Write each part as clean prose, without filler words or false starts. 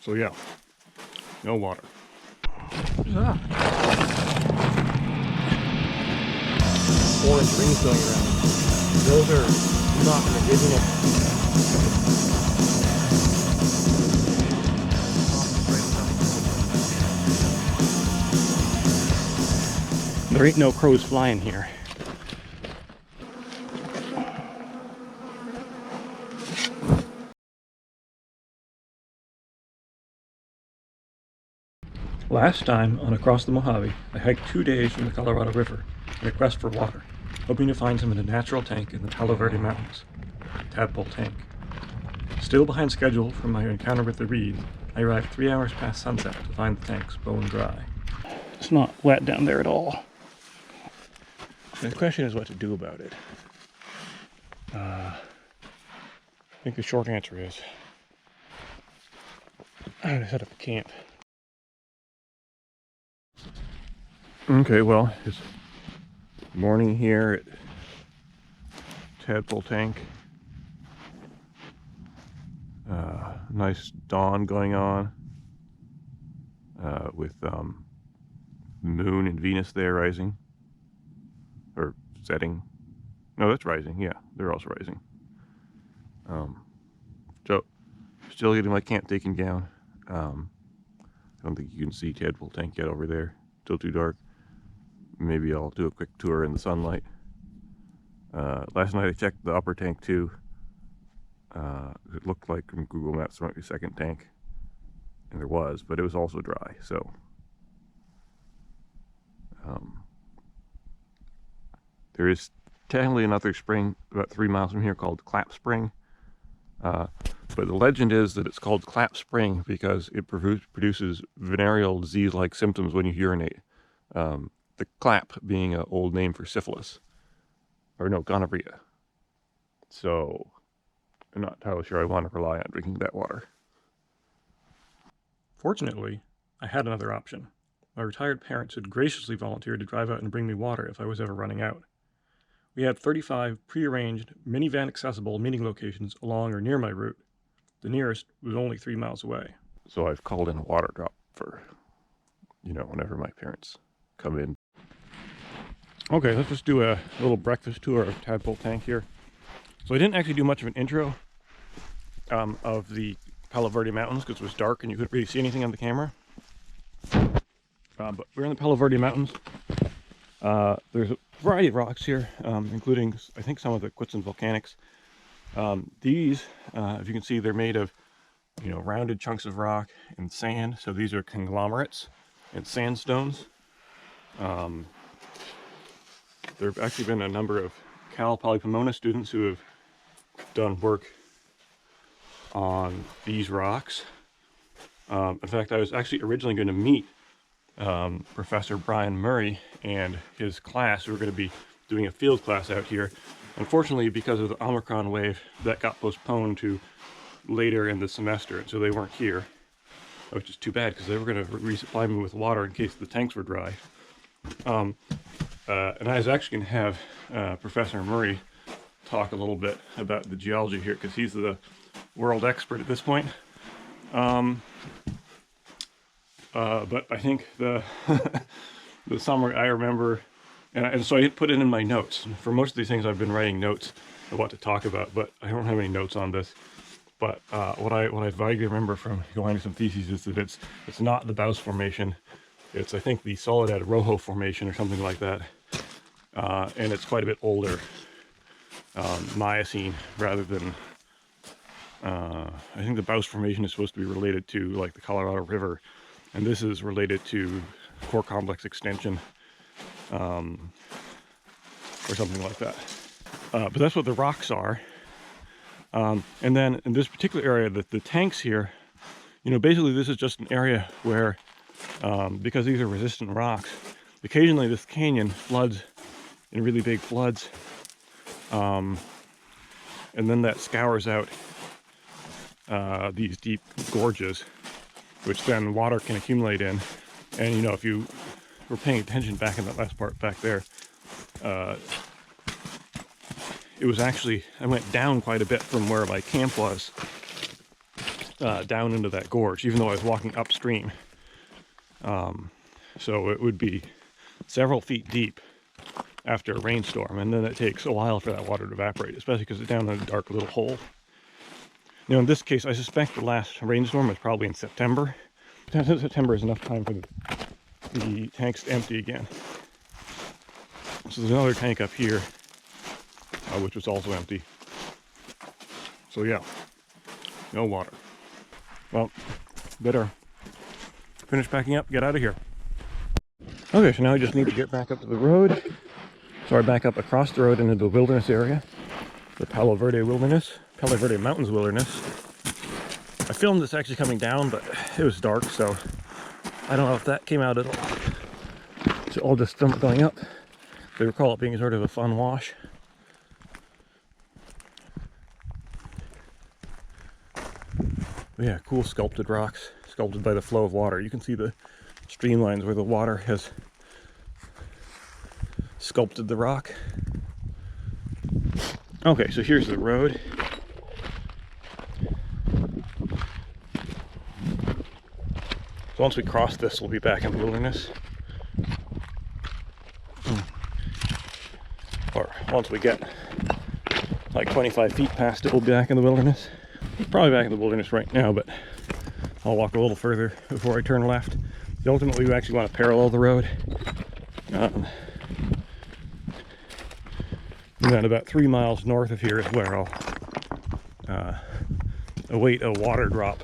So yeah, no water. Ah. Orange rings going around. Those are not going to give me There ain't no crows flying here. Last time on Across the Mojave, I hiked 2 days from the Colorado River in a quest for water, hoping to find some in a natural tank in the Palo Verde Mountains, Tadpole Tank. Still behind schedule from my encounter with the reeds, I arrived 3 hours past sunset to find the tanks bone dry. It's not wet down there at all. The question is what to do about it. I think the short answer is I'm gonna set up a camp. Okay, well, it's morning here at Tadpole Tank. Nice dawn going on with Moon and Venus there rising, or setting. No, that's rising. Yeah, they're also rising. So, still getting my camp taken down. I don't think you can see Tadpole Tank yet over there. Still too dark. Maybe I'll do a quick tour in the sunlight. Last night I checked the upper tank too. It looked like from Google Maps there might be a second tank, and there was, but it was also dry. So there is technically another spring about 3 miles from here called Clap Spring, but the legend is that it's called Clap Spring because it produces venereal disease-like symptoms when you urinate. The clap being an old name for syphilis, or no, gonorrhea. So I'm not entirely sure I want to rely on drinking that water. Fortunately, I had another option. My retired parents had graciously volunteered to drive out and bring me water if I was ever running out. We had 35 pre-arranged, minivan accessible meeting locations along or near my route. The nearest was only 3 miles away. So I've called in a water drop for, whenever my parents come in. Okay, let's just do a little breakfast tour of Tadpole Tank here. So I didn't actually do much of an intro of the Palo Verde Mountains because it was dark and you couldn't really see anything on the camera. But we're in the Palo Verde Mountains. There's a variety of rocks here, including, I think, some of the Quitson volcanics. These, if you can see, they're made of, rounded chunks of rock and sand. So these are conglomerates and sandstones. There have actually been a number of Cal Poly Pomona students who have done work on these rocks. In fact, I was actually originally going to meet Professor Brian Murray and his class. We were going to be doing a field class out here. Unfortunately, because of the Omicron wave, that got postponed to later in the semester, and so they weren't here, which is too bad because they were going to resupply me with water in case the tanks were dry. And I was actually going to have Professor Murray talk a little bit about the geology here because he's the world expert at this point. But I think the the summary I remember, and so I put it in my notes. For most of these things I've been writing notes of what to talk about, but I don't have any notes on this. But what I vaguely remember from going to some theses is that it's not the Baus Formation. It's, I think, the Soledad Rojo Formation or something like that. And it's quite a bit older, Miocene, rather than, I think the Baus Formation is supposed to be related to, like, the Colorado River, and this is related to core complex extension, or something like that. But that's what the rocks are. And then in this particular area, the tanks here, basically this is just an area where, because these are resistant rocks, occasionally this canyon floods in really big floods, and then that scours out these deep gorges, which then water can accumulate in. And if you were paying attention back in that last part back there, it was actually, I went down quite a bit from where my camp was, down into that gorge, even though I was walking upstream. So it would be several feet deep after a rainstorm, and then it takes a while for that water to evaporate, especially because it's down in a dark little hole. Now in this case, I suspect the last rainstorm was probably in September. September is enough time for the tanks to empty again. So there's another tank up here, which was also empty. So yeah, no water. Well, better finish packing up, get out of here. Okay, so now I just need to get back up to the road. So I back up across the road into the wilderness area, the Palo Verde Mountains wilderness. I filmed this actually coming down, but it was dark, so I don't know if that came out at all. So all just going up. They recall it being sort of a fun wash. But yeah, cool sculpted rocks, sculpted by the flow of water. You can see the streamlines where the water has sculpted the rock. Okay, so here's the road. So once we cross this, we'll be back in the wilderness. Or once we get like 25 feet past it, we'll be back in the wilderness. Probably back in the wilderness right now, but I'll walk a little further before I turn left. Ultimately, we actually want to parallel the road. And then about 3 miles north of here is where I'll await a water drop.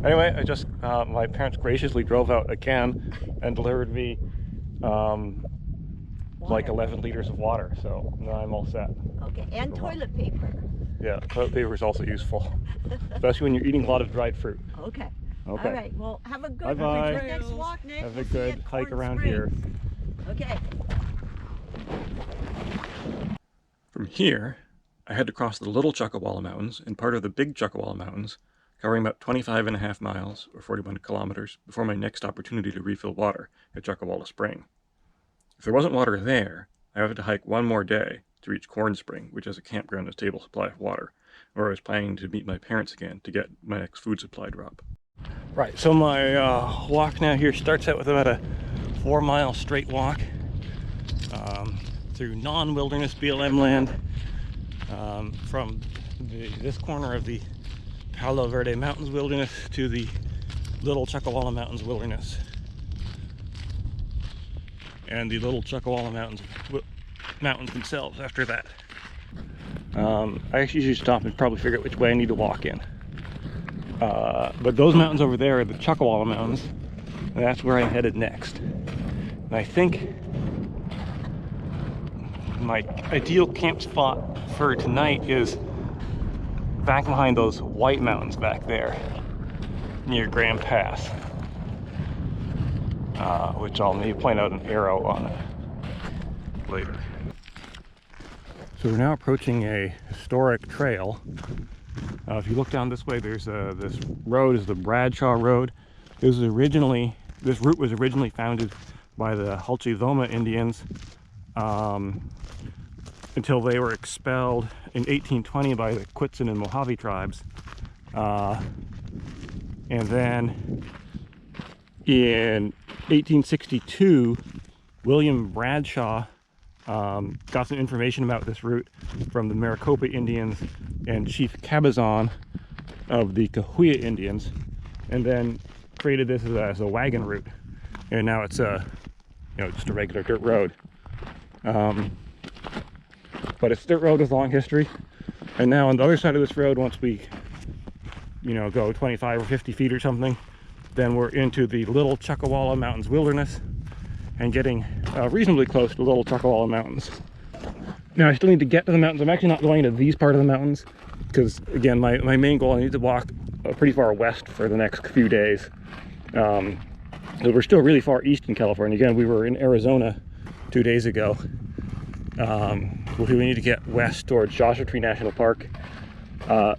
Anyway, I just, my parents graciously drove out a can and delivered me like 11 liters of water, so now I'm all set. Okay, and toilet paper. Yeah, toilet paper is also useful, especially when you're eating a lot of dried fruit. Okay. Okay. All right, well, have a good Bye-bye. next walk, Nick. Have a We'll see you good at hike Corn around Spring. here. Okay. From here, I had to cross the Little Chuckwalla Mountains and part of the Big Chuckwalla Mountains, covering about 25.5 miles or 41 kilometers before my next opportunity to refill water at Chuckwalla Spring. If there wasn't water there, I would have to hike one more day to reach Corn Spring, which has a campground and a stable supply of water, where I was planning to meet my parents again to get my next food supply drop. Right, so my walk now here starts out with about a 4-mile straight walk through non-wilderness BLM land from this corner of the Palo Verde Mountains wilderness to the Little Chuckwalla Mountains wilderness. And the Little Chuckwalla Mountains themselves after that. I actually usually stop and probably figure out which way I need to walk in. But those mountains over there are the Chuckwalla Mountains, and that's where I'm headed next. And I think my ideal camp spot for tonight is back behind those white mountains back there near Grand Pass, which I'll maybe point out an arrow on it later. So we're now approaching a historic trail. If you look down this way, there's this road is the Bradshaw Road. This route was originally founded by the Hulchivoma Indians until they were expelled in 1820 by the Quitsin and Mojave tribes. And then in 1862, William Bradshaw got some information about this route from the Maricopa Indians and Chief Cabazon of the Cahuilla Indians, and then created this as a wagon route. And now it's just a regular dirt road. But it's dirt road with a long history. And now on the other side of this road, once we go 25 or 50 feet or something, then we're into the Little Chuckwalla Mountains wilderness and getting reasonably close to Little Chuckwalla Mountains. Now I still need to get to the mountains. I'm actually not going to these part of the mountains because, again, my main goal, I need to walk pretty far west for the next few days. We're still really far east in California. Again, we were in Arizona 2 days ago. We need to get west towards Joshua Tree National Park.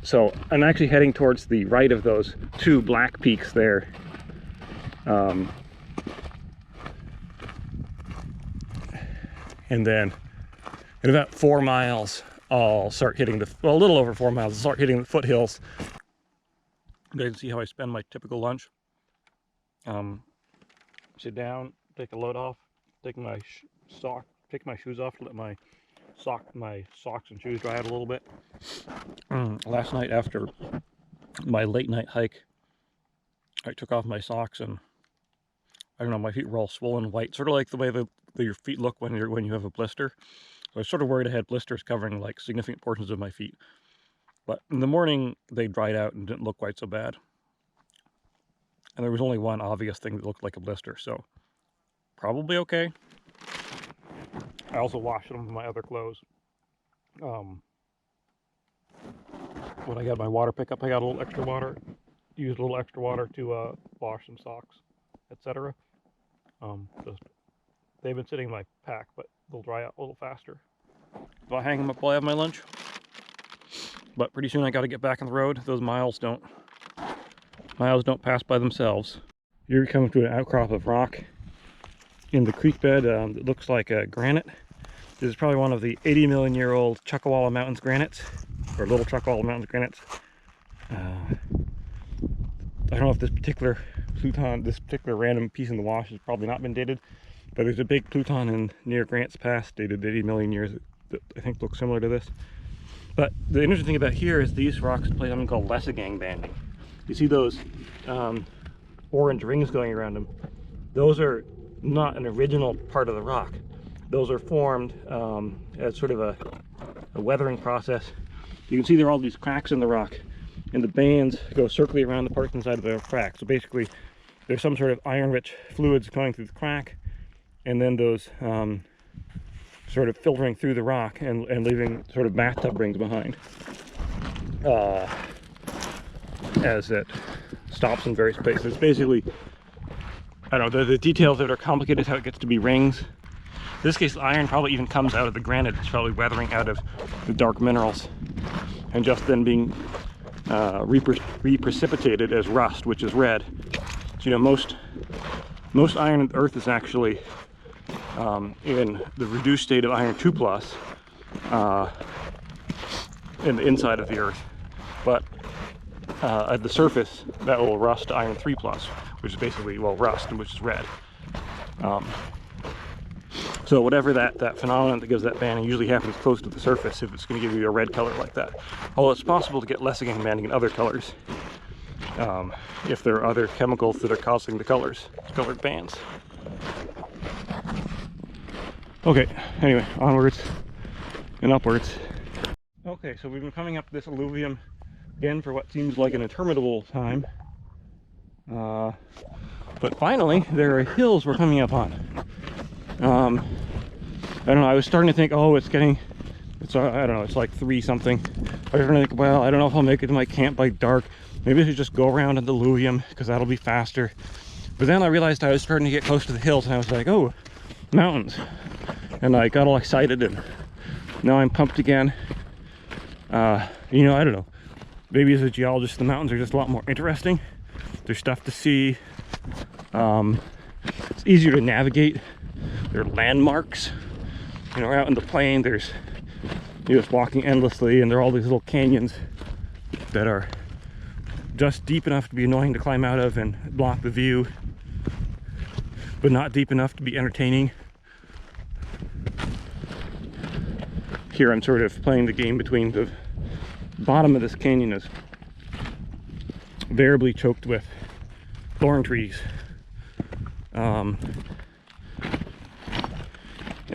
So I'm actually heading towards the right of those two black peaks there. And then in about 4 miles, I'll start hitting a little over 4 miles, I'll start hitting the foothills You guys can see how I spend my typical lunch. Sit down, take a load off, take my shoes off to let my socks and shoes dry out a little bit. Last night after my late night hike, I took off my socks and I don't know, my feet were all swollen white, sort of like the way that your feet look when you have a blister. So I was sort of worried I had blisters covering like significant portions of my feet. But in the morning they dried out and didn't look quite so bad. And there was only one obvious thing that looked like a blister, so probably okay. I also washed some of my other clothes. When I got my water pickup, I got a little extra water. Used a little extra water to wash some socks, etc. They've been sitting in my pack, but they'll dry out a little faster if I hang them up while I have my lunch. But pretty soon I got to get back on the road. Those miles don't pass by themselves. Here we come to an outcrop of rock in the creek bed that looks like granite. This is probably one of the 80 million year old Chuckwalla Mountains granites, or little Chuckwalla Mountains granites. I don't know if this particular pluton, this particular random piece in the wash has probably not been dated, but there's a big pluton in near Grants Pass dated 80 million years that I think looks similar to this. But the interesting thing about here is these rocks play something called Liesegang banding. You see those orange rings going around them? Those are not an original part of the rock. Those are formed as sort of a weathering process. You can see there are all these cracks in the rock, and the bands go circling around the parts inside of the crack. So basically, there's some sort of iron-rich fluids going through the crack, and then those sort of filtering through the rock and leaving sort of bathtub rings behind as it stops in various places. It's basically, I don't know, the details that are complicated is how it gets to be rings. In this case, the iron probably even comes out of the granite. It's probably weathering out of the dark minerals and just then being reprecipitated as rust, which is red. So, you know, most iron on Earth is actually in the reduced state of iron 2+, in the inside of the Earth. But at the surface, that will rust to iron 3+, which is basically, well, rust, which is red. So whatever that phenomenon that gives that banding usually happens close to the surface if it's going to give you a red color like that. Although it's possible to get Liesegang banding in other colors if there are other chemicals that are causing the colored bands. Okay, anyway, onwards and upwards. Okay, so we've been coming up this alluvium again for what seems like an interminable time. But finally, there are hills we're coming up on. I don't know, I was starting to think, oh, I don't know, it's like 3 something. I was starting to think, well, I don't know if I'll make it to my camp by dark. Maybe I should just go around in the alluvium because that'll be faster. But then I realized I was starting to get close to the hills and I was like, oh, mountains. And I got all excited and now I'm pumped again. You know, I don't know. Maybe as a geologist, the mountains are just a lot more interesting. There's stuff to see. It's easier to navigate. There are landmarks. You know, out in the plain, you're just walking endlessly, and there are all these little canyons that are just deep enough to be annoying to climb out of and block the view, but not deep enough to be entertaining. Here I'm sort of playing the game between the bottom of this canyon is variably choked with thorn trees. And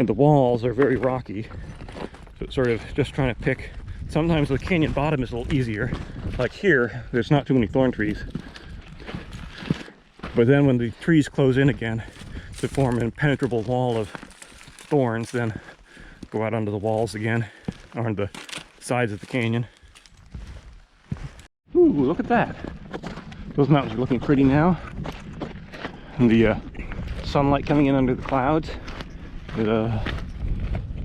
the walls are very rocky, so it's sort of just trying to pick. Sometimes the canyon bottom is a little easier. Like here, there's not too many thorn trees. But then when the trees close in again to form an impenetrable wall of thorns, then go out onto the walls again, or on the sides of the canyon. Ooh, look at that. Those mountains are looking pretty now. And the sunlight coming in under the clouds at a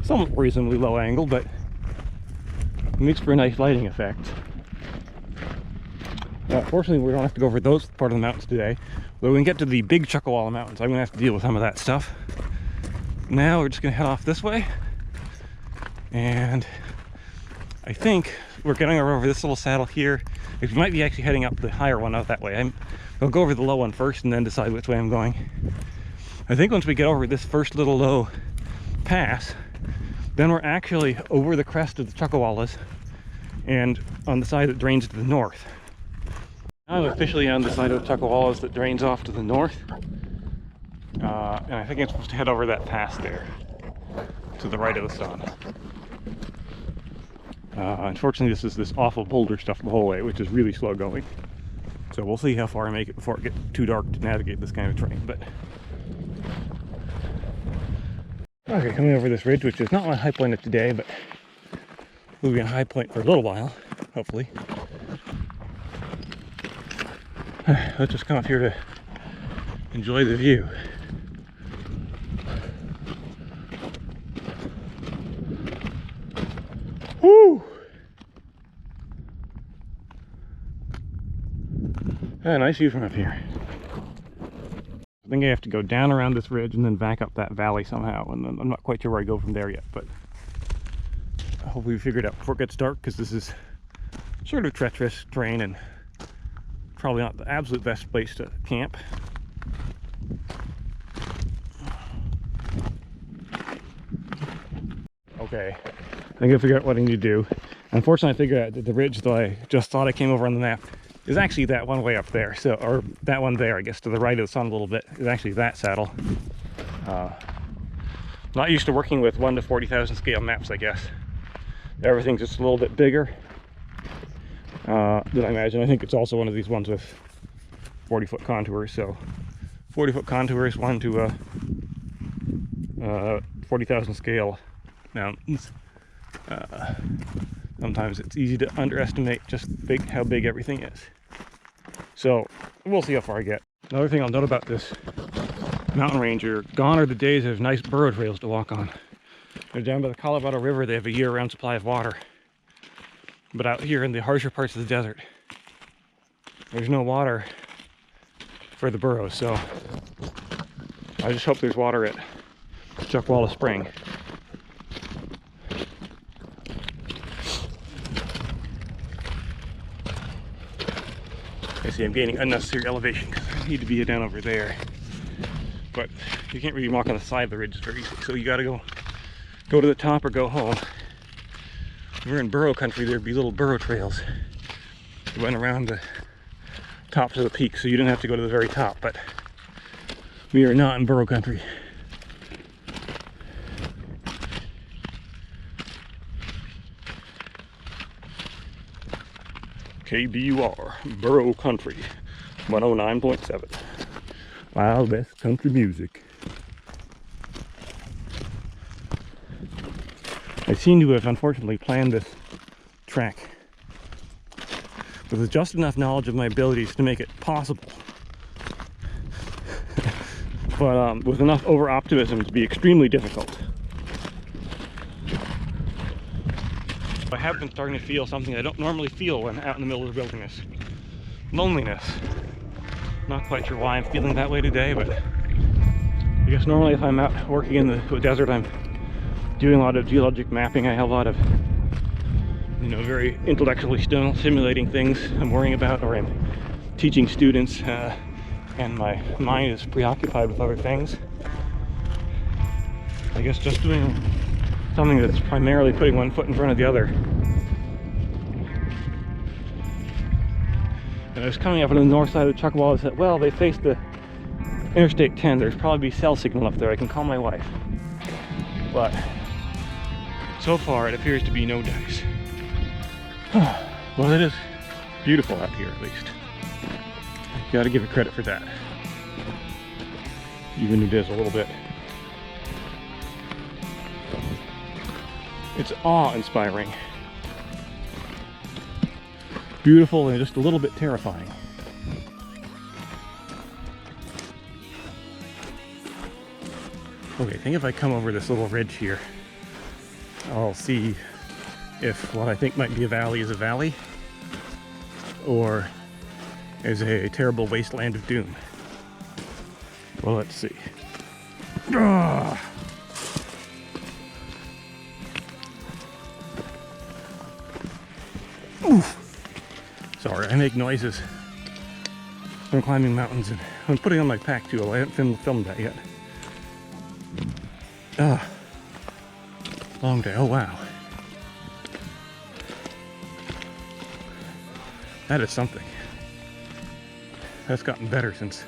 somewhat reasonably low angle, but it makes for a nice lighting effect. Fortunately, we don't have to go over those part of the mountains today. But when we get to the big Chuckwalla Mountains, I'm going to have to deal with some of that stuff. Now we're just going to head off this way. And I think we're getting over this little saddle here. We might be actually heading up the higher one out that way. I'll go over the low one first and then decide which way I'm going. I think once we get over this first little low pass, then we're actually over the crest of the Chuckwallas and on the side that drains to the north. I'm officially on the side of the Chuckwallas that drains off to the north. And I think I'm supposed to head over that pass there to the right of the sun. Unfortunately, this is this awful boulder stuff the whole way, which is really slow going. So we'll see how far I make it before it gets too dark to navigate this kind of terrain. But okay, coming over this ridge, which is not my high point of today, but will be a high point for a little while, hopefully. Let's just come up here to enjoy the view. Woo! Yeah, nice view from up here. I think I have to go down around this ridge and then back up that valley somehow, and then I'm not quite sure where I go from there yet, but hopefully we figure it out before it gets dark, because this is sort of treacherous terrain and probably not the absolute best place to camp. Okay, I think I figured out what I need to do. Unfortunately, I figured out that the ridge that I just thought I came over on the map is actually that one way up there. So, or that one there, I guess, to the right of the sun a little bit, is actually that saddle. Not used to working with 1 to 40,000 scale maps, I guess. Everything's just a little bit bigger than I imagine. I think it's also one of these ones with 40-foot contours. So 40-foot contours, 1 to 40,000 scale mountains. Sometimes it's easy to underestimate just how big everything is. So we'll see how far I get. Another thing I'll note about this mountain range are gone are the days of nice burro trails to walk on. They're down by the Colorado River. They have a year-round supply of water. But out here in the harsher parts of the desert, there's no water for the burros. So I just hope there's water at Chuckwalla Spring. I see I'm gaining unnecessary elevation because I need to be down over there. But you can't really walk on the side of the ridge very easily, so you gotta go to the top or go home. If we're in burro country, there'd be little burro trails that went around the tops of the peaks, so you didn't have to go to the very top, but we are not in burro country. KBUR, Burro Country, 109.7. Wild West Country Music. I seem to have unfortunately planned this track with just enough knowledge of my abilities to make it possible, but with enough over-optimism to be extremely difficult. I have been starting to feel something I don't normally feel when out in the middle of the wilderness. Loneliness. Not quite sure why I'm feeling that way today, but I guess normally if I'm out working in the desert, I'm doing a lot of geologic mapping. I have a lot of, very intellectually stimulating things I'm worrying about, or I'm teaching students, and my mind is preoccupied with other things. I guess just doing something that's primarily putting one foot in front of the other. And I was coming up on the north side of the Chuckwalla and said, well, they face the Interstate 10. There's probably cell signal up there. I can call my wife. But so far, it appears to be no dice. Well, it is beautiful out here, at least. Got to give it credit for that. Even if it is a little bit. It's awe-inspiring. Beautiful and just a little bit terrifying. Okay, I think if I come over this little ridge here, I'll see if what I think might be a valley is a valley, or is a terrible wasteland of doom. Well, let's see. Ah! Sorry, I make noises when climbing mountains, and I'm putting on my pack too. I haven't filmed that yet. Long day. Oh wow, that is something. That's gotten better since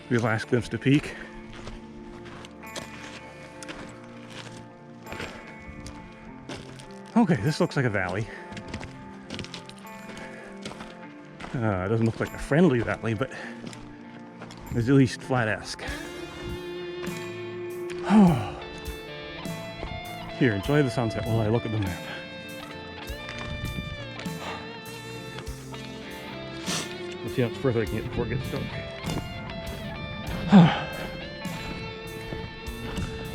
we last glimpsed a peak. Okay, this looks like a valley. It doesn't look like a friendly valley, but it's at least flat-esque. Here, enjoy the sunset while I look at the map. Let's see how much further I can get before it gets dark.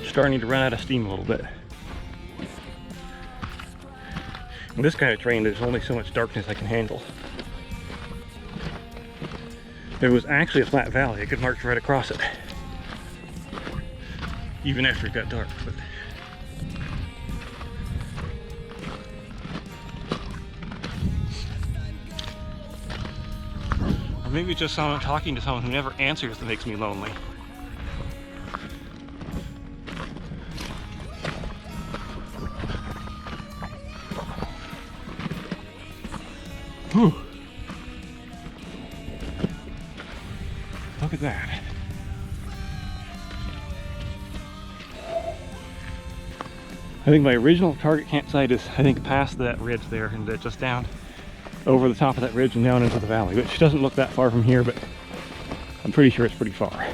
Starting to run out of steam a little bit. In this kind of terrain, there's only so much darkness I can handle. If it was actually a flat valley, I could march right across it, even after it got dark. But or maybe it's just someone talking to someone who never answers that makes me lonely. Whew. Look at that. I think my original target campsite is, I think, past that ridge there, and just down over the top of that ridge and down into the valley, which doesn't look that far from here, but I'm pretty sure it's pretty far.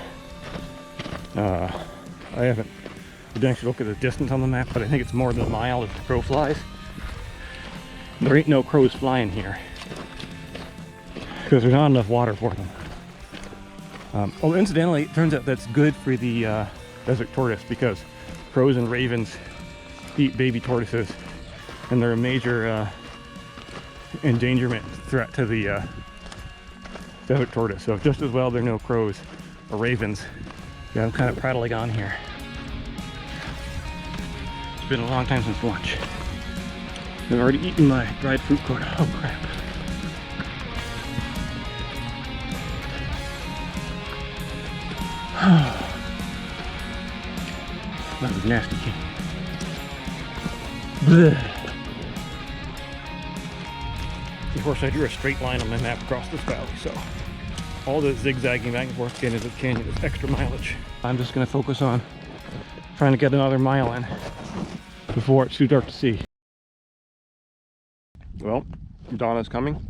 I didn't actually look at the distance on the map, but I think it's more than a mile as the crow flies. There ain't no crows flying here, because there's not enough water for them. Oh, incidentally, it turns out that's good for the desert tortoise, because crows and ravens eat baby tortoises, and they're a major endangerment threat to the desert tortoise. So just as well there are no crows or ravens. Yeah, I'm kind of prattling on here. It's been a long time since lunch. I've already eaten my dried fruit quota. Oh crap. That was nasty. Blech. Of course, I drew a straight line on my map across this valley, so all the zigzagging back and forth getting into the canyon is extra mileage. I'm just going to focus on trying to get another mile in before it's too dark to see. Well, dawn is coming.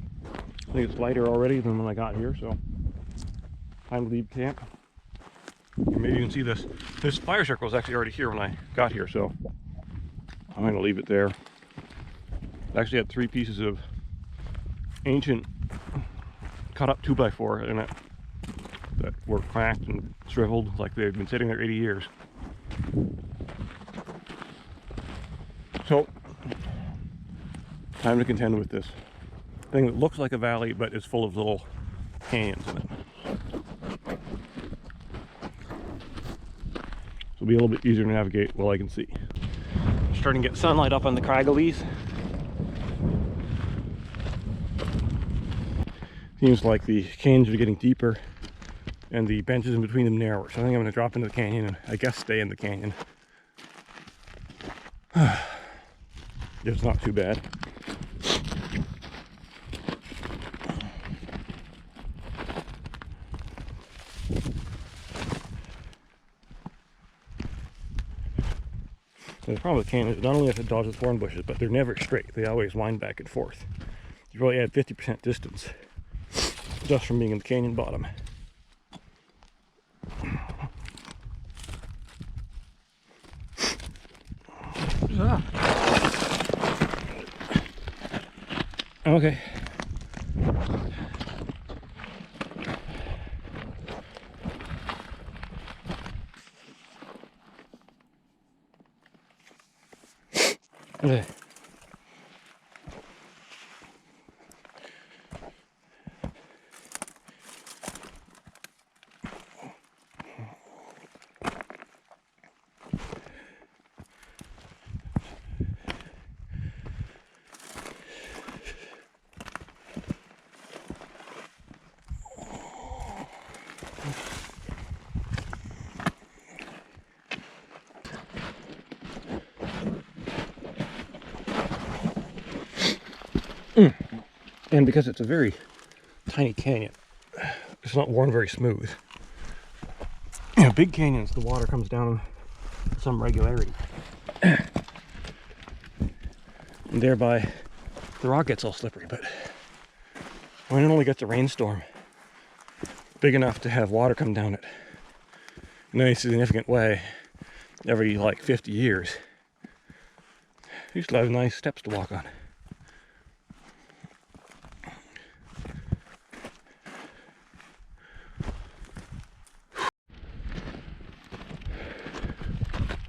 I think it's lighter already than when I got here, so time to leave camp. Maybe you can see this. This fire circle was actually already here when I got here, so I'm going to leave it there. I actually had 3 pieces of ancient cut up 2x4 in it that were cracked and shriveled like they've been sitting there 80 years. So, time to contend with this thing that looks like a valley but is full of little canyons in it. It'll be a little bit easier to navigate while I can see. I'm starting to get sunlight up on the Cragglies. Seems like the canyons are getting deeper and the benches in between them narrower. So I think I'm going to drop into the canyon and I guess stay in the canyon. It's not too bad. The problem with canyon is not only have to dodge the thorn bushes, but they're never straight. They always wind back and forth. You probably add 50% distance just from being in the canyon bottom. Okay. Okay. And because it's a very tiny canyon, it's not worn very smooth. You know, big canyons, the water comes down with some regularity. And thereby, the rock gets all slippery. But when it only gets a rainstorm big enough to have water come down it in any significant way every like 50 years, you still have nice steps to walk on.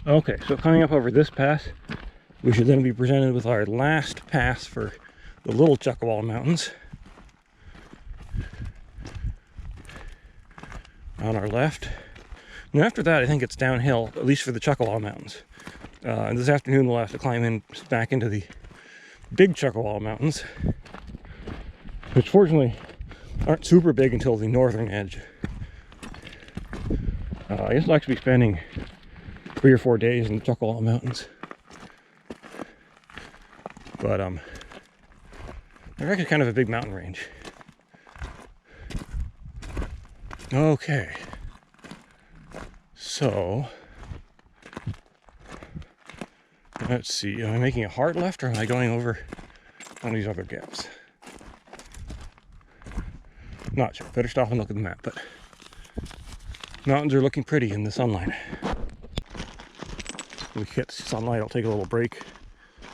Okay, so coming up over this pass, we should then be presented with our last pass for the little Chuckwalla Mountains. On our left. And after that, I think it's downhill, at least for the Chuckwalla Mountains. And this afternoon, we'll have to climb in back into the big Chuckwalla Mountains, which fortunately aren't super big until the northern edge. I guess I'll actually be spending 3 or 4 days in the Chuckwalla Mountains. But they're actually kind of a big mountain range. Okay. So let's see, am I making a hard left or am I going over one of these other gaps? Not sure. Better stop and look at the map, but mountains are looking pretty in the sunlight. When we hit sunlight, I'll take a little break,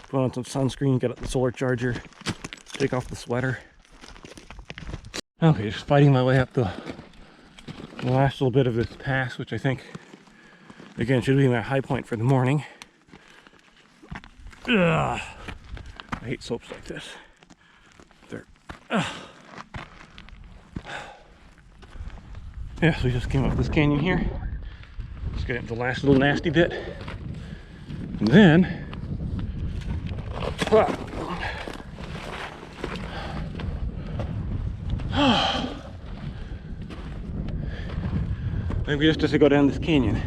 put on some sunscreen, get out the solar charger, take off the sweater. Okay, just fighting my way up the last little bit of this pass, which I think, again, should be my high point for the morning. Ugh. I hate slopes like this. They're... Yeah, so we just came up this canyon here. Let's get into the last little nasty bit. And then... Maybe just to go down this canyon.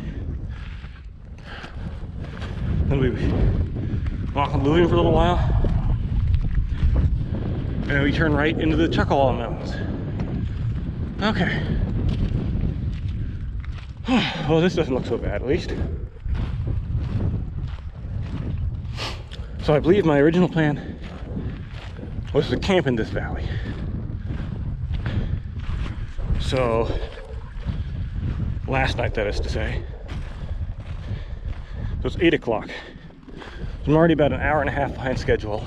Then we walk on Liesegang for a little while. And then we turn right into the Chuckwalla Mountains. Okay. Well, this doesn't look so bad, at least. So I believe my original plan was to camp in this valley. So, last night, that is to say. So it's 8 o'clock. I'm already about an hour and a half behind schedule,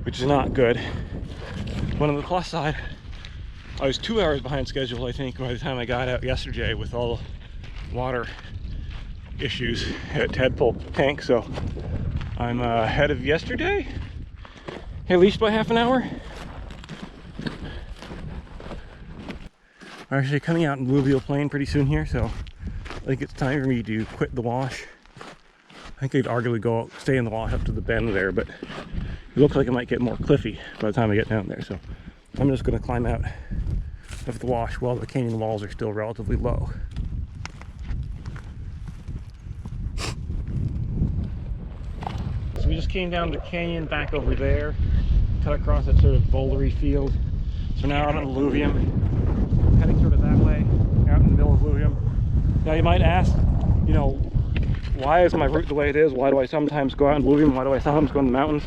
which is not good. But on the plus side, I was 2 hours behind schedule, I think, by the time I got out yesterday with all the water issues at Tadpole Tank. So I'm ahead of yesterday, at least by half an hour. We're actually coming out in Blueveal Plain pretty soon here, so I think it's time for me to quit the wash. I think I'd arguably stay in the wash up to the bend there, but it looks like it might get more cliffy by the time I get down there. So I'm just going to climb out of the wash while the canyon walls are still relatively low. So we just came down the canyon back over there, cut across that sort of bouldery field. So now out on the alluvium, heading sort of that way, out in the middle of alluvium. Now you might ask, you know, why is my route the way it is? Why do I sometimes go out in alluvium? Why do I sometimes go in the mountains?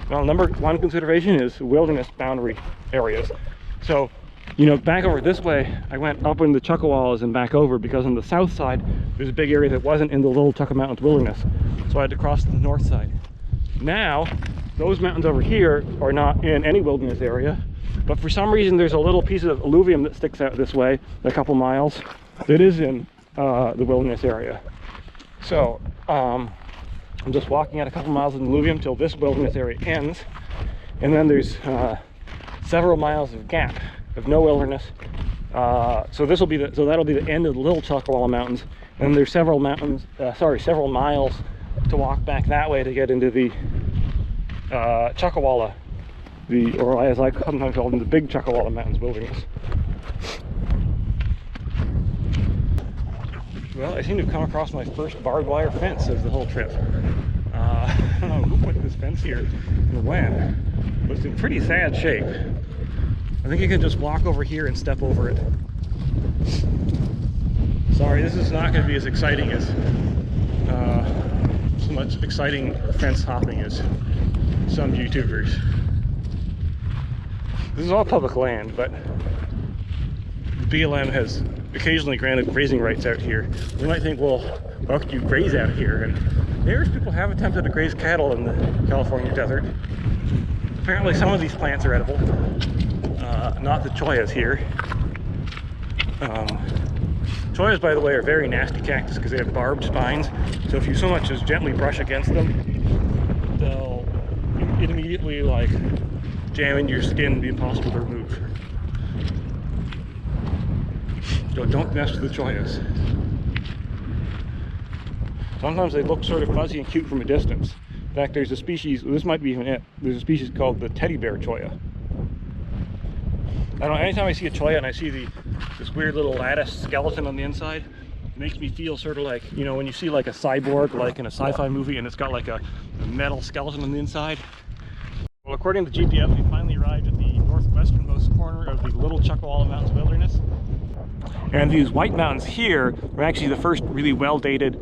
Well, number one consideration is wilderness boundary areas. So, you know, back over this way, I went up in the Chuckwallas and back over because on the south side, there's a big area that wasn't in the little Chuckwalla Mountains wilderness. So I had to cross to the north side. Now, those mountains over here are not in any wilderness area, but for some reason there's a little piece of alluvium that sticks out this way, a couple miles, that is in the wilderness area. So, I'm just walking at a couple miles of alluvium till this wilderness area ends, and then there's several miles of gap of no wilderness. So that'll be the end of the little Chuckwalla Mountains, and there's several miles to walk back that way to get into the Chuckwalla, or as I sometimes call them, the big Chuckwalla Mountains wilderness. Well, I seem to have come across my first barbed wire fence of the whole trip. I don't know who put this fence here and when, but it's in pretty sad shape. I think you can just walk over here and step over it. Sorry, this is not going to be as exciting as so much exciting fence hopping as some YouTubers. This is all public land, but the BLM has occasionally granted grazing rights out here. You might think, well, why could you graze out here? And there's people have attempted to graze cattle in the California desert. Apparently some of these plants are edible. Not the choyas here. Choyas, by the way, are very nasty cactus because they have barbed spines. So if you so much as gently brush against them, they'll immediately like jam into your skin and be impossible to remove. So don't mess with the choyas. Sometimes they look sort of fuzzy and cute from a distance. In fact, there's a species, this might be even it, there's a species called the teddy bear choya. I don't know, anytime I see a choya and I see this weird little lattice skeleton on the inside, it makes me feel sort of like, you know, when you see like a cyborg, like in a sci-fi movie, and it's got like a metal skeleton on the inside. Well, according to GPS, we finally arrived at the northwesternmost corner of the Little Chuckwalla Mountains wilderness. And these white mountains here are actually the first really well-dated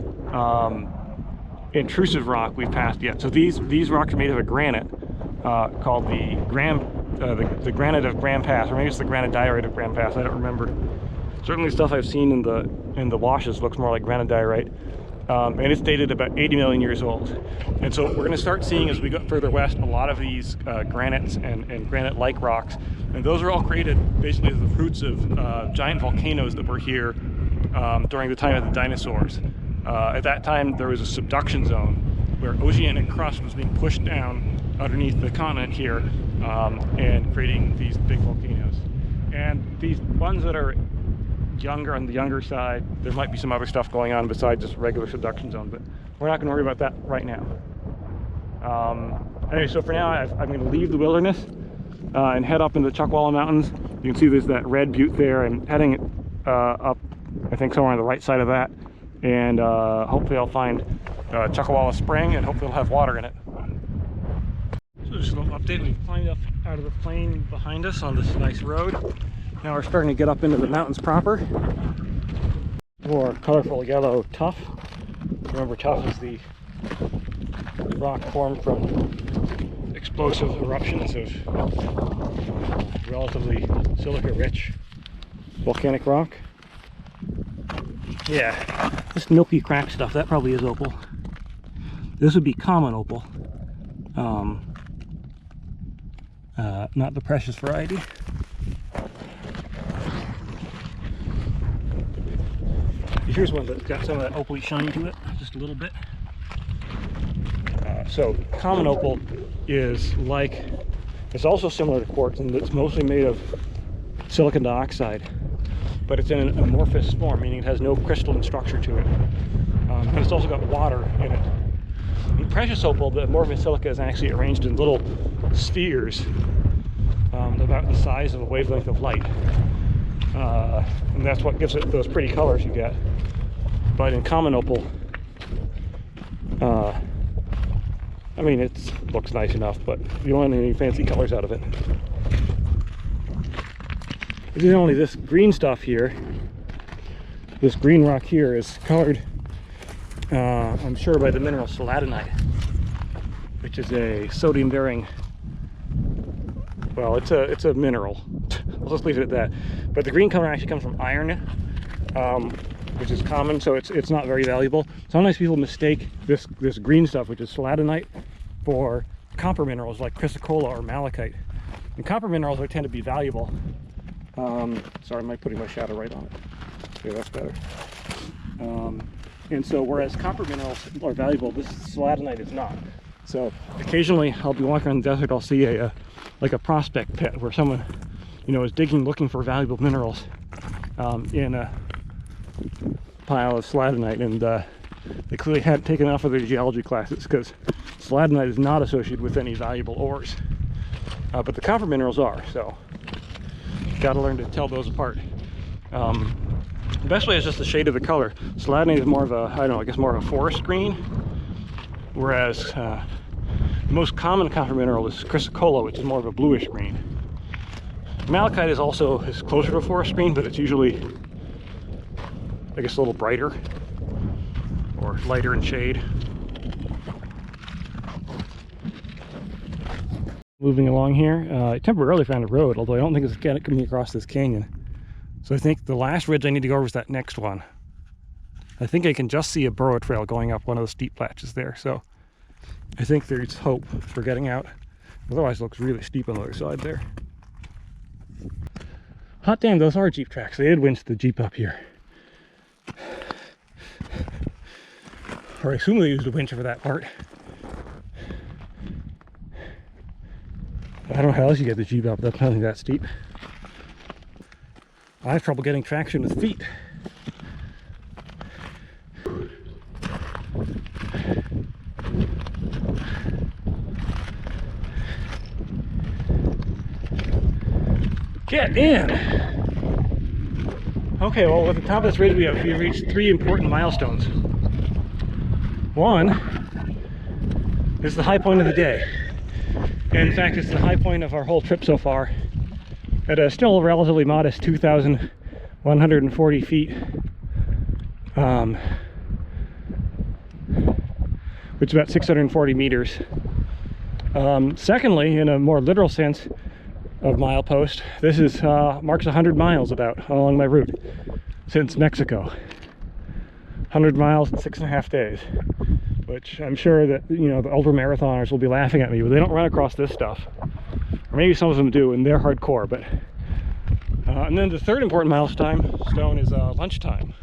intrusive rock we've passed yet. So these rocks are made of a granite called the granite of Grand Pass, or maybe it's the granodiorite of Grand Pass. I don't remember. Certainly, stuff I've seen in the washes looks more like granodiorite, and it's dated about 80 million years old. And so we're going to start seeing, as we go further west, a lot of these granites and granite-like rocks. And those are all created basically as the fruits of giant volcanoes that were here during the time of the dinosaurs. At that time, there was a subduction zone where oceanic crust was being pushed down underneath the continent here and creating these big volcanoes. And these ones that are younger, on the younger side, there might be some other stuff going on besides just regular subduction zone, but we're not going to worry about that right now. Anyway, so for now, I'm going to leave the wilderness and head up into the Chuckwalla Mountains. You can see there's that red butte there, and heading up, I think somewhere on the right side of that, and hopefully I'll find Chuckwalla Spring, and hopefully it'll have water in it. So just a little update, we climbed up out of the plain behind us on this nice road. Now we're starting to get up into the mountains proper. More colorful yellow tuff. Remember, tuff is the rock formed from explosive eruptions of relatively silica-rich volcanic rock. Yeah, this milky cracked stuff, that probably is opal. This would be common opal. Not the precious variety. Here's one that's got some of that opal shine to it, just a little bit. So common opal is like, it's also similar to quartz, and it's mostly made of silicon dioxide, but it's in an amorphous form, meaning it has no crystalline structure to it. And it's also got water in it. In precious opal, the amorphous silica is actually arranged in little spheres about the size of a wavelength of light. And that's what gives it those pretty colors you get. But in common opal, I mean, it looks nice enough, but you don't want any fancy colors out of it. There's only this green stuff here. This green rock here is colored, I'm sure, by the mineral seladanite, which is a sodium-bearing, well, it's a mineral. We'll just leave it at that. But the green color actually comes from iron, which is common, so it's not very valuable. Sometimes people mistake this green stuff, which is seladanite, for copper minerals like chrysocolla or malachite. And copper minerals tend to be valuable. Sorry, am I putting my shadow right on it? Okay, that's better. And so whereas copper minerals are valuable, this seladanite is not. So occasionally I'll be walking around the desert, I'll see like a prospect pit where someone, you know, is digging, looking for valuable minerals in a pile of seladanite, and they clearly hadn't taken off of their geology classes, because seladanite is not associated with any valuable ores, but the copper minerals are, so got to learn to tell those apart. The best way is just the shade of the color. Slatiny is more of a, I don't know, I guess more of a forest green, whereas the most common copper mineral is chrysocolla, which is more of a bluish green. Malachite is closer to a forest green, but it's usually, I guess, a little brighter or lighter in shade. Moving along here, I temporarily found a road, although I don't think it's coming across this canyon. So I think the last ridge I need to go over is that next one. I think I can just see a burrow trail going up one of the steep patches there, so I think there's hope for getting out. Otherwise it looks really steep on the other side there. Hot damn, those are Jeep tracks. They did winch the Jeep up here. Or I assume they used a winch for that part. I don't know how else you get the Jeep up, that's nothing that steep. I have trouble getting traction with feet. Get in! Okay, well, at the top of this ridge we reached 3 important milestones. One is the high point of the day. And in fact, it's the high point of our whole trip so far. At a still relatively modest 2,140 feet, which is about 640 meters. Secondly, in a more literal sense of milepost, this is marks 100 miles about along my route since Mexico. 100 miles in 6.5 days, which I'm sure that, you know, the ultra marathoners will be laughing at me, but they don't run across this stuff. Or maybe some of them do, and they're hardcore. But and then the third important milestone is lunchtime.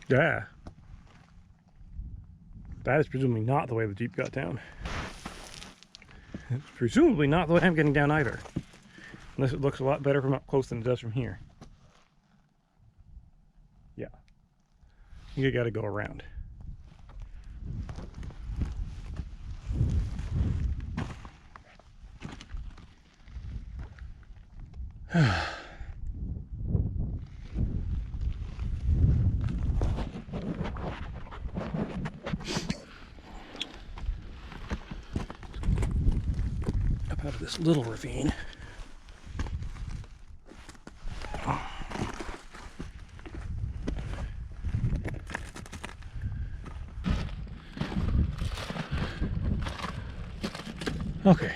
Yeah, that is presumably not the way the Jeep got down. It's presumably not the way I'm getting down either, unless it looks a lot better from up close than it does from here. Yeah, you got to go around. Up out of this little ravine. Okay.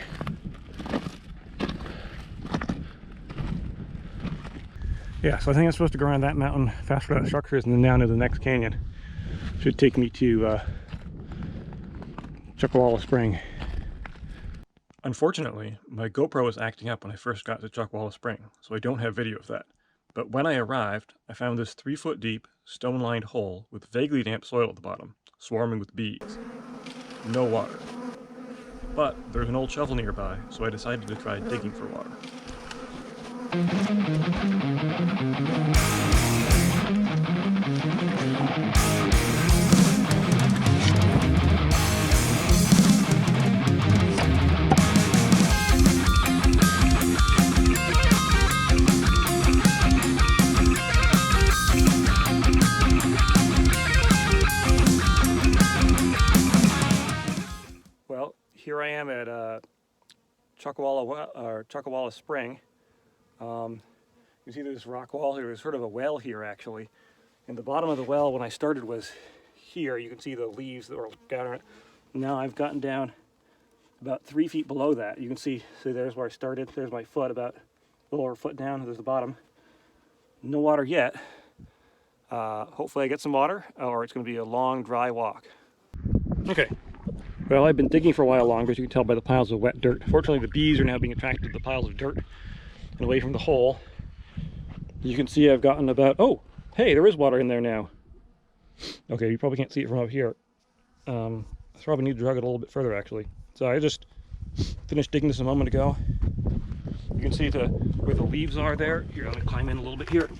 Yeah, so I think I'm supposed to go around that mountain, fast where that structure is, and then down to the next canyon. Should take me to Chuckwalla Spring. Unfortunately, my GoPro was acting up when I first got to Chuckwalla Spring, so I don't have video of that. But when I arrived, I found this 3-foot deep, stone-lined hole with vaguely damp soil at the bottom, swarming with bees. No water. But there's an old shovel nearby, so I decided to try digging for water. Well, here I am at Chuckwalla Spring. You see this rock wall here. There's sort of a well here actually. And the bottom of the well when I started was here. You can see the leaves that were down on it. Now I've gotten down about 3 feet below that. You can see there's where I started. There's my foot, about a little over a foot down. There's the bottom. No water yet. Hopefully I get some water, or it's going to be a long, dry walk. Okay. Well, I've been digging for a while longer, as you can tell by the piles of wet dirt. Fortunately, the bees are now being attracted to the piles of dirt and away from the hole. You can see I've gotten about, oh, hey, there is water in there now. Okay, you probably can't see it from up here. I probably need to drag it a little bit further, actually. So I just finished digging this a moment ago. You can see where the leaves are there. Here, I'm going to climb in a little bit here.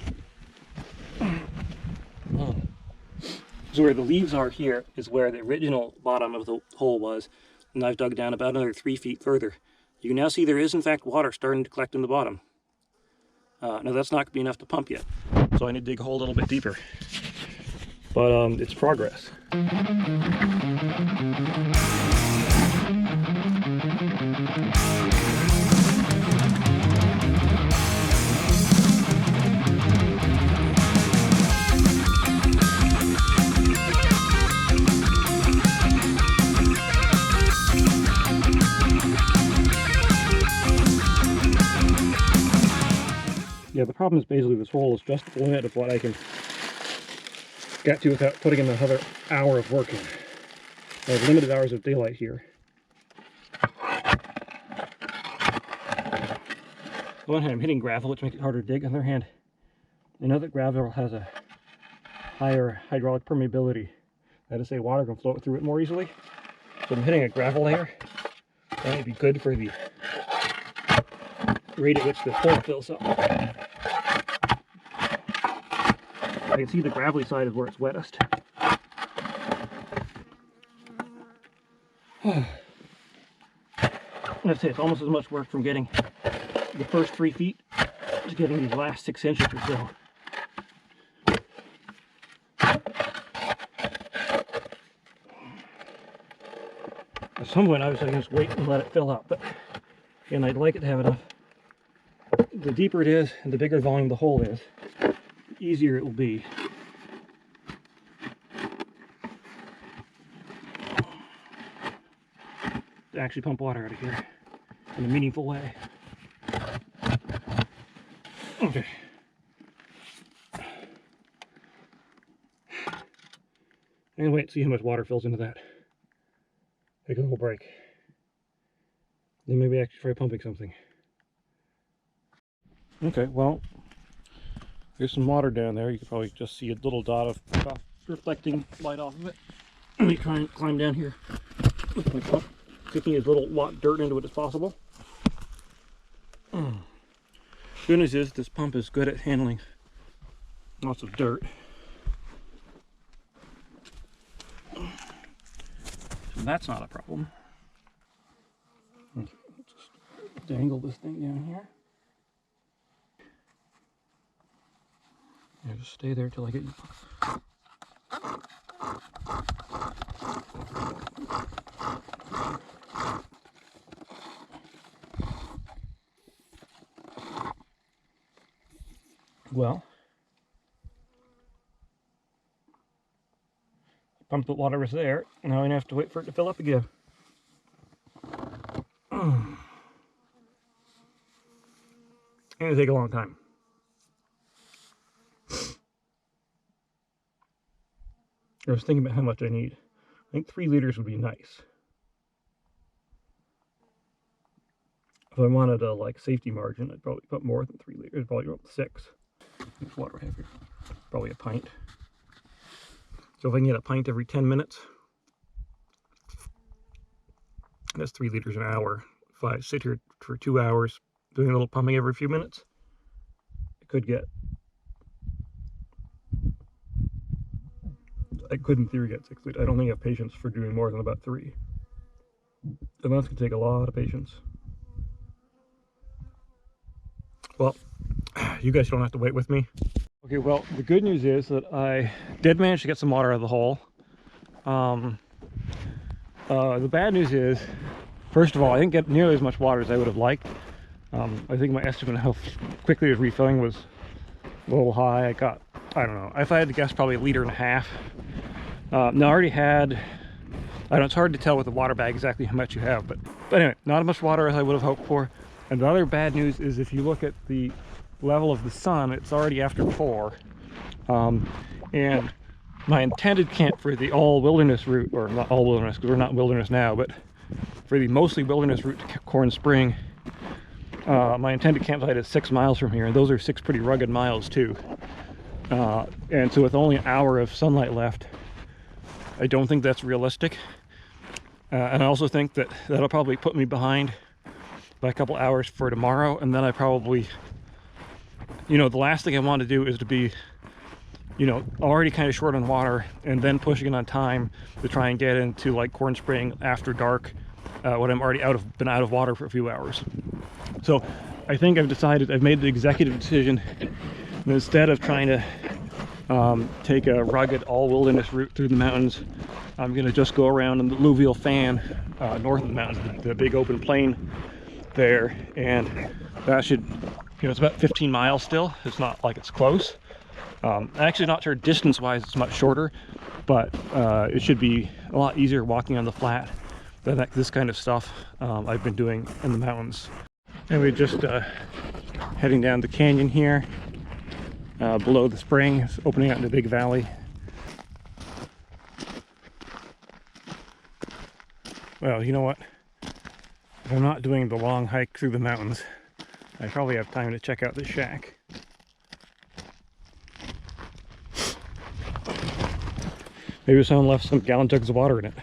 So where the leaves are here is where the original bottom of the hole was, and I've dug down about another 3 feet further. You can now see there is in fact water starting to collect in the bottom. Now that's not going to be enough to pump yet, so I need to dig a hole a little bit deeper. But it's progress. Yeah, the problem is basically this hole is just the limit of what I can get to without putting in another hour of working. I have limited hours of daylight here. On one hand, I'm hitting gravel, which makes it harder to dig. On the other hand, I know that gravel has a higher hydraulic permeability. That is to say, water can flow through it more easily. So I'm hitting a gravel layer. That might be good for the rate at which the hole fills up. I can see the gravelly side is where it's wettest. Let's say it's almost as much work from getting the first 3 feet to getting these last 6 inches or so. At some point, obviously, I can just wait and let it fill up, but again, I'd like it to have enough. The deeper it is and the bigger volume the hole is, the easier it will be. To actually pump water out of here in a meaningful way. Okay. And wait, see how much water fills into that. Take a little break. Then maybe actually try pumping something. Okay, well, there's some water down there. You can probably just see a little dot of reflecting light off of it. Let me try and climb down here with my pump, kicking as little dirt into it as possible. Good news is this pump is good at handling lots of dirt. So that's not a problem. Okay, just dangle this thing down here. Yeah, just stay there till I get you. Well, pump the water was there. Now I have to wait for it to fill up again. It'll take a long time. I was thinking about how much I need. I think 3 liters would be nice. If I wanted a safety margin, I'd probably put more than 3 liters. Probably about 6. How much water I have here? Probably a pint. So if I can get a pint every 10 minutes, that's 3 liters an hour. If I sit here for 2 hours doing a little pumping every few minutes, I could get. I could in theory get 6 liters. I don't think I have patience for doing more than about 3. And that's going to take a lot of patience. Well, you guys don't have to wait with me. Okay, well, the good news is that I did manage to get some water out of the hole. The bad news is, first of all, I didn't get nearly as much water as I would have liked. I think my estimate of how quickly it was refilling was a little high. I got, I don't know, if I had to guess, probably 1.5 liters. Now I already had, I don't know, it's hard to tell with the water bag exactly how much you have, but anyway, not as much water as I would have hoped for. And the other bad news is if you look at the level of the sun, it's already after 4. And my intended camp for the all wilderness route, or not all wilderness because we're not in wilderness now, but for the mostly wilderness route to Corn Spring, my intended campsite is 6 miles from here, and those are 6 pretty rugged miles too. And so with only an hour of sunlight left, I don't think that's realistic. And I also think that that'll probably put me behind by a couple hours for tomorrow, and then I probably, you know, the last thing I want to do is to be, you know, already kind of short on water and then pushing it on time to try and get into Corn Spring after dark when I'm already been out of water for a few hours. So I think I've made the executive decision that instead of trying to take a rugged all wilderness route through the mountains, I'm going to just go around in the alluvial fan north of the mountains, the big open plain there, and that should, it's about 15 miles still. It's not like it's close. Actually not sure distance wise it's much shorter, but it should be a lot easier walking on the flat than this kind of stuff I've been doing in the mountains. And we're just heading down the canyon here below the spring. It's opening out into a big valley. Well, you know what? If I'm not doing the long hike through the mountains, I probably have time to check out this shack. Maybe someone left some gallon jugs of water in it.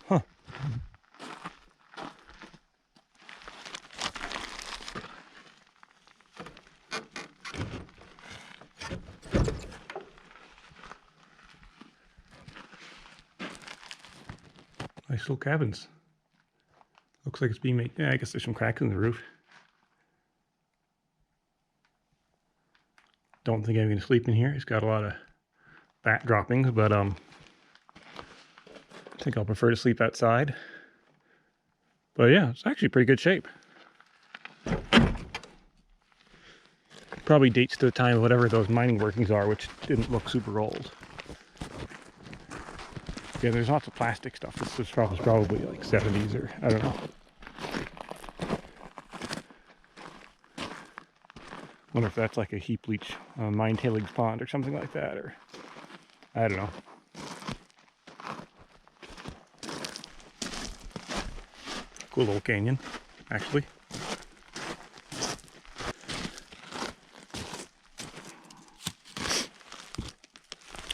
Huh. Nice little cabins. Looks like it's being made. Yeah, I guess there's some cracks in the roof. Don't think I'm going to sleep in here. It's got a lot of bat droppings, but I think I'll prefer to sleep outside. But yeah, it's actually pretty good shape. Probably dates to the time of whatever those mining workings are, which didn't look super old. Yeah, there's lots of plastic stuff. This was probably like 70s or I don't know. Wonder if that's like a heap leach mine tailings pond or something like that, or I don't know. Cool little canyon, actually.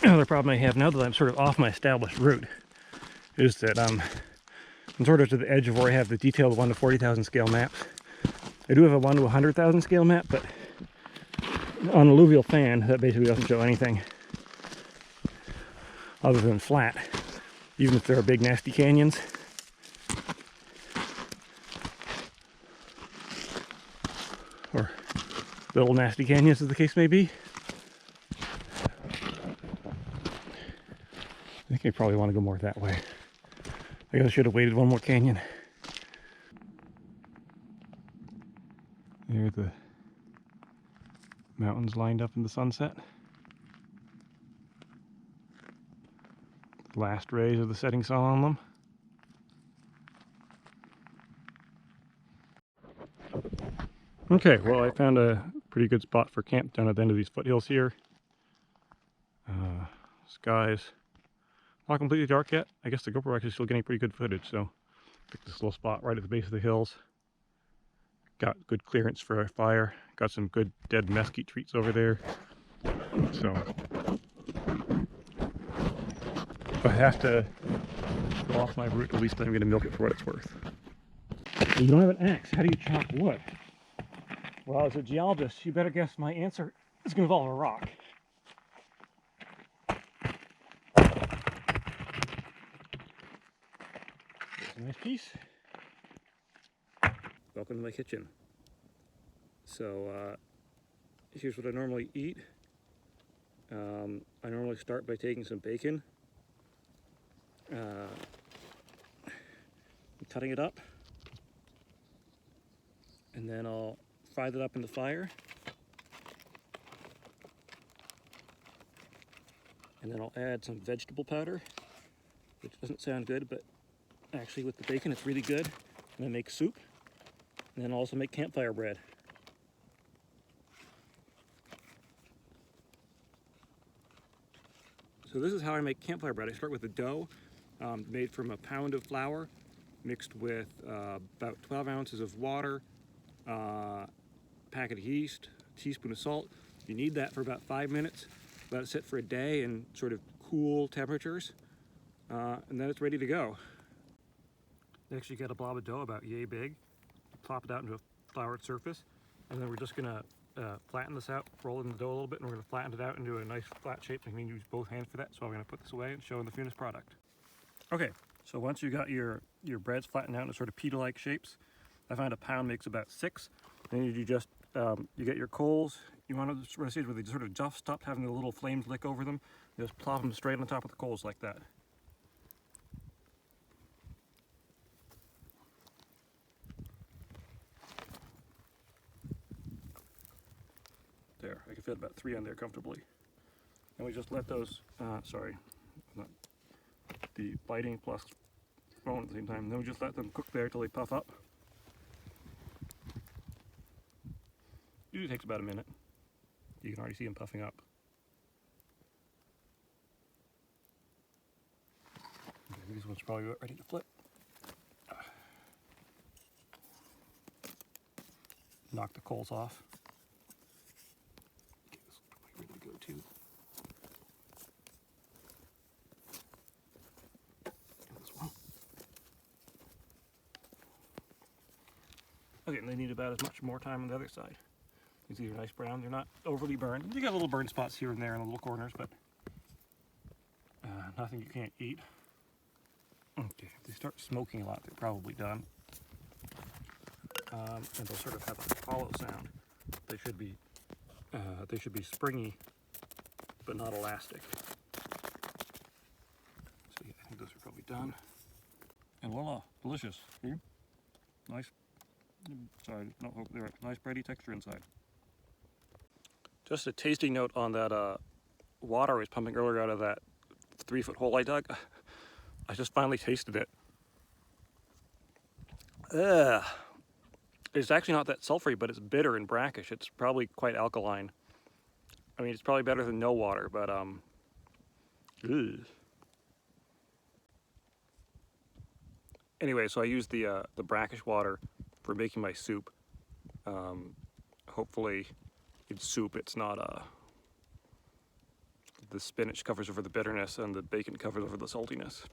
Another problem I have now that I'm sort of off my established route is that I'm sort of to the edge of where I have the detailed 1 to 40,000 scale maps. I do have a 1 to 100,000 scale map, but on alluvial fan, that basically doesn't show anything other than flat, even if there are big nasty canyons. Or little nasty canyons, as the case may be. I think I probably want to go more that way. I guess I should have waited one more canyon. There are the mountains lined up in the sunset. The last rays of the setting sun on them. Okay, well, I found a pretty good spot for camp down at the end of these foothills here. Skies not completely dark yet. I guess the GoPro actually is still getting pretty good footage, so picked this little spot right at the base of the hills. Got good clearance for a fire. Got some good dead mesquite trees over there. So if I have to go off my route, at least I'm going to milk it for what it's worth. You don't have an axe. How do you chop wood? Well, as a geologist, you better guess my answer is going to involve a rock. There's a nice piece. Welcome to my kitchen. So here's what I normally eat. I normally start by taking some bacon, cutting it up, and then I'll fry that up in the fire, and then I'll add some vegetable powder, which doesn't sound good, but actually with the bacon it's really good. And then make soup, and then I'll also make campfire bread. So this is how I make campfire bread. I start with a dough made from a pound of flour mixed with about 12 ounces of water, packet of yeast, a teaspoon of salt. You need that for about 5 minutes. Let it sit for a day in sort of cool temperatures, and then it's ready to go. You actually get a blob of dough about yay big, plop it out into a floured surface, and then we're just gonna flatten this out, roll in the dough a little bit, and we're gonna flatten it out into a nice flat shape. I can use both hands for that, so I'm gonna put this away and show the finished product. Okay, so once you got your breads flattened out into sort of pita-like shapes, I find a pound makes about 6. Then you just you get your coals. You want to sort of see where they sort of just stop having the little flames lick over them. You just plop them straight on top of the coals like that. There, I can fit about 3 on there comfortably. And we just let those, sorry, not the lighting plus phone at the same time. And then we just let them cook there till they puff up. Usually takes about a minute. You can already see them puffing up. Okay, this one's probably about ready to flip. Knock the coals off. Okay, this is probably ready to go too. And this one. Okay, and they need about as much more time on the other side. You see they're nice brown. They're not overly burned. You got little burn spots here and there in the little corners, but nothing you can't eat. Okay, if they start smoking a lot, they're probably done. And they'll sort of have a hollow sound. They should be springy, but not elastic. So yeah, I think those are probably done. And voila, delicious. See? Nice. Sorry, no, they're right. Nice bready texture inside. Just a tasting note on that water I was pumping earlier out of that 3-foot hole I dug. I just finally tasted it. It's actually not that sulfury, but it's bitter and brackish. It's probably quite alkaline. I mean, it's probably better than no water, but anyway, so I used the brackish water for making my soup. Hopefully, in soup, it's not the spinach covers over the bitterness and the bacon covers over the saltiness.